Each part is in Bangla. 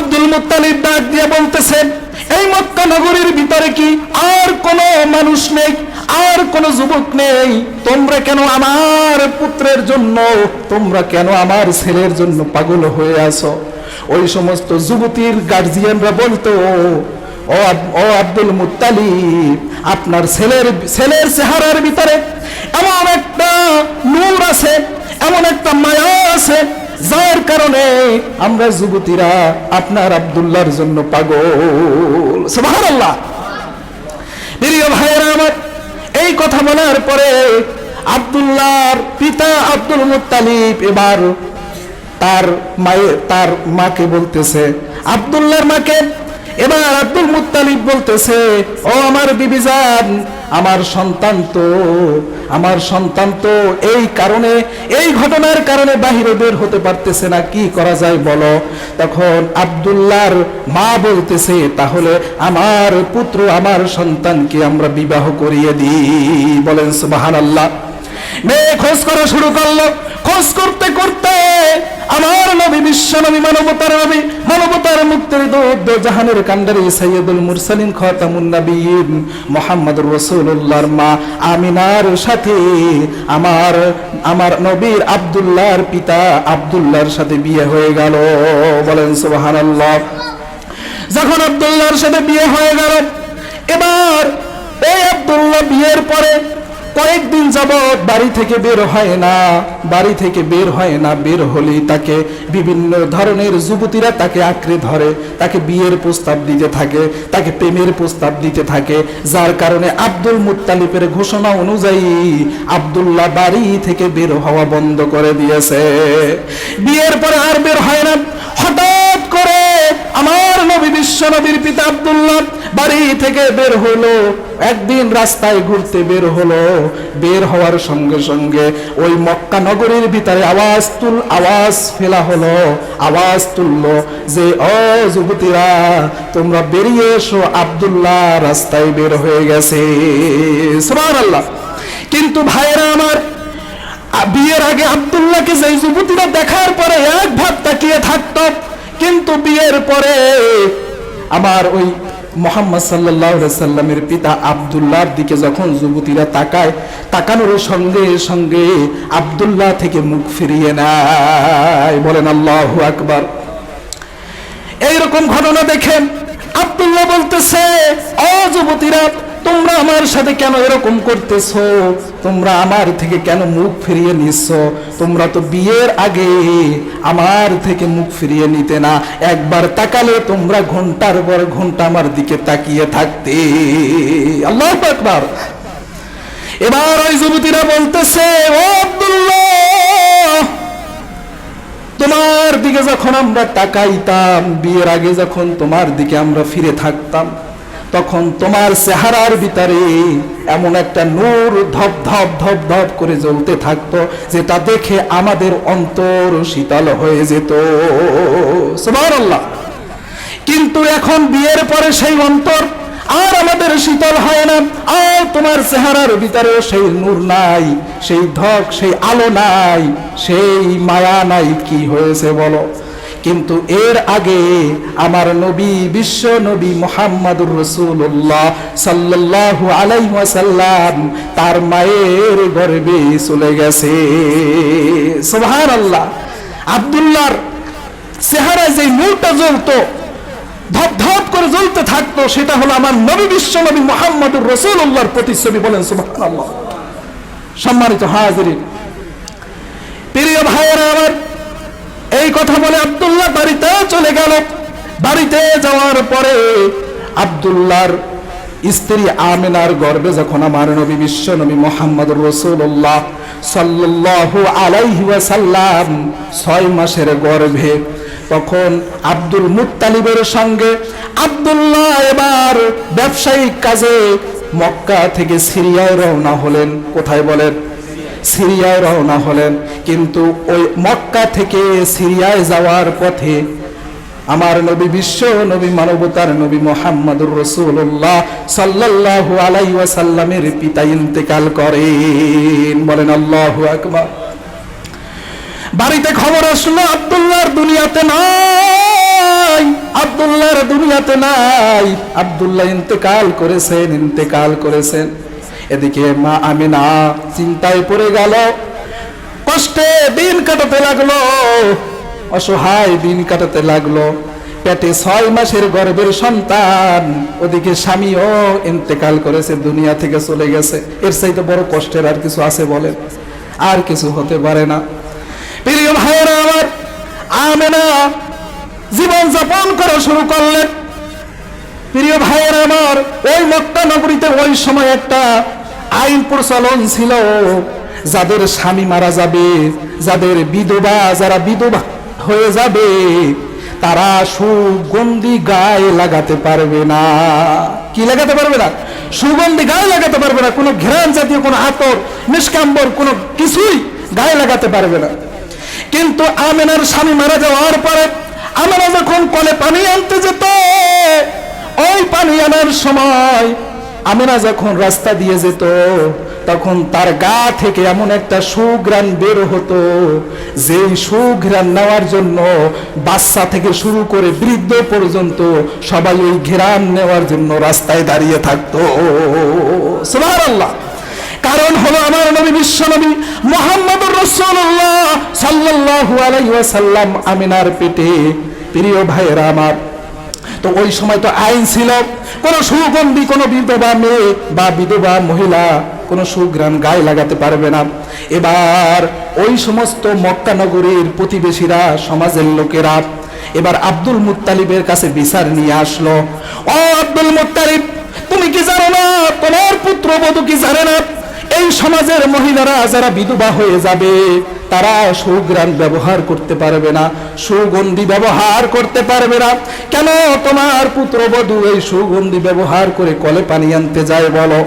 আব্দুল মুত্তালিব ডাক দিয়ে বলতেছেন, এই মক্কা নগরীর ভিতরে কি আর কোনো মানুষ নেই, আর কোনো যুবক নেই? তোমরা কেন আমার পুত্রের জন্য, তোমরা কেন আমার ছেলের জন্য পাগল হয়ে আছো? ওই সমস্ত যুবতীর গার্জিয়ানরা বলতো, ও আব্দুল মুত্তালিব, আপনার ছেলের চেহারার ভিতরে এমন একটা নূর আছে, এমন একটা মায়া আছে, যার কারণে আমরা যুবতীরা আপনার আব্দুল্লাহর জন্য পাগল। সুবহানাল্লাহ। প্রিয় ভাইয়েরা আমার, এই কথা বলার পরে আব্দুল্লাহর পিতা আব্দুল মুত্তালিব এবার তার মাকে বলতেছে, আব্দুল্লাহর মাকে এবার আব্দুল মুত্তালিব বলতেছে, ও আমার বিবি জান, আমার সন্তান তো এই কারণে, এই ঘটনার কারণে বাহিরে বের হতে পারতেছে না, কি করা যায় বলো? তখন আব্দুল্লাহর মা বলতেছে, তাহলে আমার পুত্র, আমার সন্তানকে আমরা বিবাহ করিয়ে দিই। বলেন সুবহানাল্লাহ। মেয়ে খোঁজ করা শুরু করলো। খোঁজ করতে করতে আমার নবী, বিশ্ব নবী, মানবতার মুক্তির দূত, জাহানের কান্ডারি সাইয়্যিদুল মুরসালিন খাতামুন নবিয়্যিন মুহাম্মদুর রাসূলুল্লাহর মা আমিনার সাথে আমার নবীর আব্দুল্লাহর পিতা আব্দুল্লাহর সাথে বিয়ে হয়ে গেল। বলেন সুবহানাল্লাহ। যখন আব্দুল্লাহর সাথে বিয়ে হয়ে গেল, এবার এই আব্দুল্লাহ বিয়ের পরে কয়েকদিন যাবৎ বাড়ি থেকে বের হয় না। বের হলেই তাকে বিভিন্ন ধরনের যুবতীরা তাকে আঁকড়ে ধরে, তাকে বিয়ের প্রস্তাব দিতে থাকে, তাকে প্রেমের প্রস্তাব দিতে থাকে। যার কারণে আব্দুল মুত্তালিবের ঘোষণা অনুযায়ী আব্দুল্লাহ বাড়ি থেকে বের হওয়া বন্ধ করে দিয়েছে। বিয়ের পরে আর বের হয় না। হঠাৎ করে আমার নবী, বিশ্ব নবীর পিতা আব্দুল্লাহ বাড়ি থেকে বের হলো। একদিন রাস্তায় ঘুরতে বের হলো। বের হওয়ার সঙ্গে সঙ্গে ওই মক্কা নগরীর ভিতরে আওয়াজ ফেলা হলো, আওয়াজ তুললো যে, ও যুবতীরা, তোমরা বেরিয়ে এসো, আব্দুল্লাহ রাস্তায় বের হয়ে গেছে। সুবহানাল্লাহ। কিন্তু ভাইরা আমার, বিয়ের আগে আব্দুল্লাহকে যে যুবতীরা দেখার পরে এক ভাব তাকিয়ে থাকতো, কিন্তু বিয়ের পরে আমার ওই মুহাম্মদ সাল্লাল্লাহু আলাইহি সাল্লামের পিতা আব্দুল্লাহর দিকে যখন যুবতীরা তাকায়, তাকানোর সঙ্গে সঙ্গে আব্দুল্লাহ থেকে মুখ ফিরিয়ে নেয়। বলেন আল্লাহু আকবার। এইরকম ঘটনা দেখেন আব্দুল্লাহ বলতেছে, ও যুবতীরা, তোমরা আমার সাথে কেন এরকম করতেছো? তোমরা আমার থেকে কেন মুখ ফিরিয়ে নিচ্ছ? তোমরা তো বিয়ের আগে আমার থেকে মুখ ফিরিয়ে নিতে না। একবার তাকালে তোমরা ঘন্টার পর ঘন্টা আমার দিকে তাকিয়ে থাকতে। আল্লাহু আকবার। এবার ওই যুবতীরা বলতেছে, ও আব্দুল্লাহ, তোমার দিকে যখন আমরা তাকাইতাম, বিয়ের আগে যখন তোমার দিকে আমরা ফিরে থাকতাম, তখন তোমার চেহারার ভিতরে এমন একটা নূর ধপ ধপ ধপ ধপ করে জ্বলতে থাকতো, যেটা দেখে আমাদের অন্তর শীতল হয়ে যেত। সুবহানাল্লাহ। কিন্তু এখন বিয়ের পরে সেই অন্তর আর আমাদের শীতল হয় না, আর তোমার চেহারার ভিতরে সেই নূর নাই, সেই ধক, সেই আলো নাই, সেই মায়া নাই। কি হয়েছে বলো? কিন্তু এর আগে আমার নবী, বিশ্ব নবী মুহাম্মদুর রাসূলুল্লাহ সাল্লাল্লাহু আলাইহি ওয়াসাল্লাম তার মায়ের গর্ভে চলে গেছে। সুবহানাল্লাহ। আব্দুল্লাহর চেহারায় যে নূরটা জ্বলতো, ধপ ধপ করে জ্বলতে থাকতো, সেটা হলো আমার নবী, বিশ্ব নবী মুহাম্মদুর রাসূলুল্লাহর প্রতিচ্ছবি। বলেন সুবহানাল্লাহ। সম্মানিত হাজিরিন, প্রিয় ভাইয়েরা আমার, এই কথা বলে আব্দুল্লাহ বাড়িতে চলে গেল। বাড়িতে যাওয়ার পরে আব্দুল্লাহর স্ত্রী আমিনার গর্ভে যখন আমার নবী, বিশ্ব নবী মুহাম্মদুর রাসূলুল্লাহ সাল্লাল্লাহু আলাইহি ওয়াসাল্লাম 6 মাসের গর্ভে, তখন আব্দুল মুত্তালিবের সঙ্গে আব্দুল্লাহ এবার ব্যবসায়িক কাজে মক্কা থেকে সিরিয়ায় রওনা হলেন। কোথায় বলেন? সিরিয়ায় রওনা হলেন। কিন্তু ওই মক্কা থেকে সিরিয়ায় যাওয়ার পথে আমার নবী, বিশ্ব নবী, মানবতার নবী মুহাম্মদুর রাসূলুল্লাহ সাল্লাল্লাহু আলাইহি ওয়াসাল্লামের পিতা ইন্তেকাল করেন। বলেন আল্লাহু আকবার। বাড়িতে খবর আসলো আব্দুল্লাহর দুনিয়াতে নাই। দুনিয়াতে নাই, আব্দুল্লাহ ইন্তেকাল করেছেন। এদিকে মা আমিনা চিন্তায় পড়ে গেল, কষ্টে দিন কাটাতে লাগলো, অসহায় দিন কাটাতে লাগলো। পেটে 6 মাসের গর্ভের সন্তান, ওদিকে স্বামীও ইন্তেকাল করেছে, দুনিয়া থেকে চলে গেছে। এর চাইতে বড় কষ্টের আর কিছু আছে বলেন? আর কিছু হতে পারে না। প্রিয় ভাইয়েরা আমার, আমিনা জীবন যাপন করা শুরু করলেন। প্রিয় ভাইয়েরা আমার, ওই মক্কা নগরীতে ওই সময় একটা আইন প্রচলন ছিল, যাদের স্বামী মারা যাবে, যারা বিধবা হয়ে যাবে, তারা সুগন্ধি গায়ে লাগাতে পারবে না। কি লাগাতে পারবে না? সুগন্ধি গায়ে লাগাতে পারবে না। কোনো ঘ্রাণ জাতীয় কোনো আতর, নিষ্কাম্বর কোনো কিছুই গায়ে লাগাতে পারবে না। কিন্তু আমিনার স্বামী মারা যাওয়ার পরে আমিনা যখন কলে পানি আনতে যেত, ওই পানি আনার সময় আমিনা যখন রাস্তা দিয়ে যেত, তখন তার গা থেকে এমন একটা সুঘ্রাণ বের হতো, যে সুঘ্রাণ নেওয়ার জন্য বাচ্চা থেকে শুরু করে বৃদ্ধ পর্যন্ত সবাই ওই ঘ্রাণ নেওয়ার জন্য রাস্তায় দাঁড়িয়ে থাকতো। সুবহানাল্লাহ। কারণ হলো আমার নবী, বিশ্ব নবী মুহাম্মদুর রাসূলুল্লাহ সাল্লাল্লাহু আলাইহি ওয়াসাল্লাম আমিনার পেটে। প্রিয় ভাইয়েরা আমার, তো ওই সময় তো আইন ছিল, কোন সুগন্ধি কোনো বিধবা মেয়ে বা বিধবা মহিলা কোনো সুঘ্রাণ গায়ে লাগাতে পারবে না। এবার ওই সমস্ত মক্কা নগরীর প্রতিবেশীরা, সমাজের লোকেরা এবার আব্দুল মুত্তালিবের কাছে বিচার নিয়ে আসলো। ও আব্দুল মুত্তালিব, তুমি কি জানো না, তোমার পুত্রবধূ কি জানে না, এই সমাজের মহিলারা যারা বিধবা হয়ে যাবে, তারা সুঘ্রাণ ব্যবহার করতে পারবে না, সুগন্ধি ব্যবহার করতে পারবে না। কেন তোমার পুত্রবধূ এই সুগন্ধি ব্যবহার করে কলে পানি আনতে যায় বলো?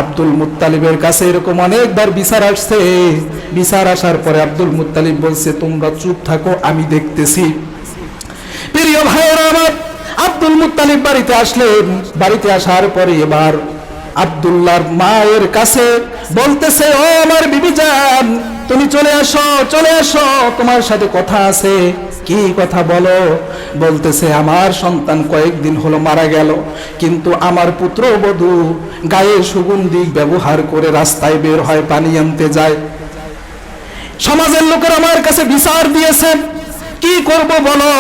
আব্দুল মুত্তালিবের কাছে এরকম অনেকবার বিচার আসছে। বিচার আসার পরে আব্দুল মুত্তালিব বলছে, তোমরা চুপ থাকো, আমি দেখতেছি। প্রিয় ভাইয়েরা আমার, আব্দুল মুত্তালিব বাড়িতে আসলেন। বাড়িতে আসার পরে এবার আব্দুল্লাহর মায়ের কাছে বলতেছে, ও আমার বিবি জান, তুমি চলে আসো, তোমার সাথে কথা আছে। কি কথা বলো? বলতেছে, আমার সন্তান কয়েকদিন হলো মারা গেল, কিন্তু আমার পুত্রবধূ গায়ে সুগন্ধি ব্যবহার করে রাস্তায় বের হয়, পানি আনতে যায়। সমাজের লোকের আমার কাছে বিচার দিয়েছে, কি করব বলো?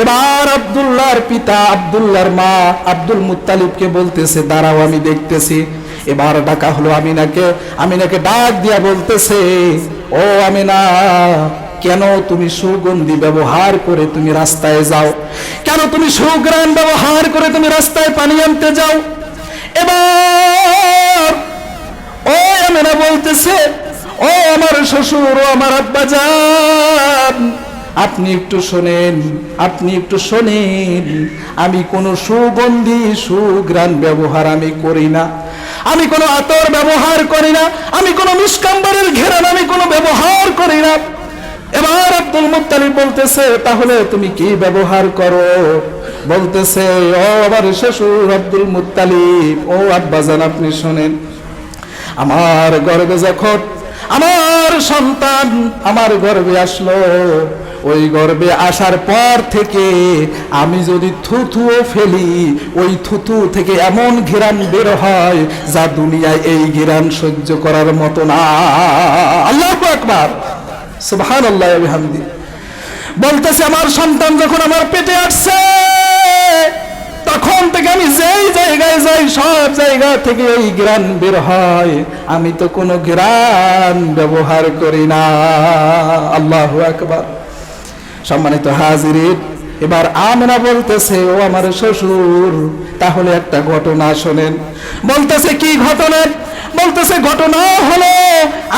এবার আব্দুল্লাহর পিতা, আব্দুল্লাহর মা আব্দুল মুত্তালিবকে বলতেছে, দাঁড়াও আমি দেখতেছি। এবার ডাকা হলো আমিনাকে ডাক দিয়া বলতেছে, ও আমিনা, কেন তুমি সুগন্ধি ব্যবহার করে তুমি রাস্তায় যাও? কেন তুমি সুঘ্রাণ ব্যবহার করে তুমি রাস্তায় পানি আনতে যাও? এবার ও আমিনা বলতেছে, ও আমার শ্বশুর, ও আমার আব্বাজান, আপনি একটু শোনেন, আমি কোনো সুগন্ধি সুঘ্রাণ ব্যবহার আমি করি না, আমি কোনো আতর ব্যবহার করি না, আমি কোনো নিষ্কাম্বরের ঘেরান আমি কোনো ব্যবহার করি না। এবার আব্দুল মুত্তালিব বলতেছে, তাহলে তুমি কি ব্যবহার করো? বলতেছে, ও আমার শ্বশুর আব্দুল মুত্তালিব, ও আব্বাজান, আপনি শোনেন, আমার গর্ভে যখন আমার সন্তান আমার গর্ভে আসলো, ওই গর্ভে আসার পর থেকে আমি যদি থুথুও ফেলি, ওই থুথু থেকে এমন ঘ্রাণ বের হয় যা দুনিয়ায় এই ঘ্রাণ সহ্য করার মতো না। আল্লাহু আকবার, সুবহানাল্লাহ ওয়া বিহামদি। বলতেছে, আমার সন্তান যখন আমার পেটে আসছে, তখন থেকে আমি যেই জায়গায় যাই, সব জায়গা থেকে এই ঘ্রাণ বের হয়, আমি তো কোনো ঘ্রাণ ব্যবহার করি না। আল্লাহু আকবার। সম্মানিত হাজিরিন, এবার আমিনা বলতেছে, ও আমার শ্বশুর, তাহলে একটা ঘটনা শোনেন। বলতেছে, কি ঘটনা? বলতেছে, ঘটনা হলো,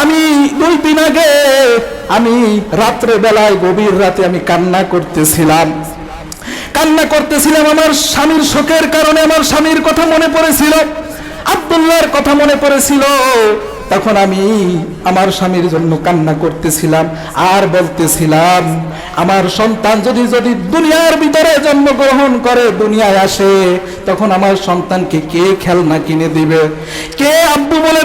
আমি 2 দিন আগে আমি রাত্রে বেলায়, গভীর রাতে আমি কান্না করতেছিলাম। আমার স্বামীর শোকের কারণে আমার স্বামীর কথা মনে পড়েছিল, আব্দুল্লাহর কথা মনে পড়েছিল। তখন আমি আমার স্বামীর জন্য কান্না করতেছিলাম আর বলতেছিলাম, আমার সন্তান যদি দুনিয়ার ভিতরে জন্মগ্রহণ করে, দুনিয়ায় আসে, তখন আমার সন্তানকে কে খেলনা কিনে দিবে, কে আব্বু বলে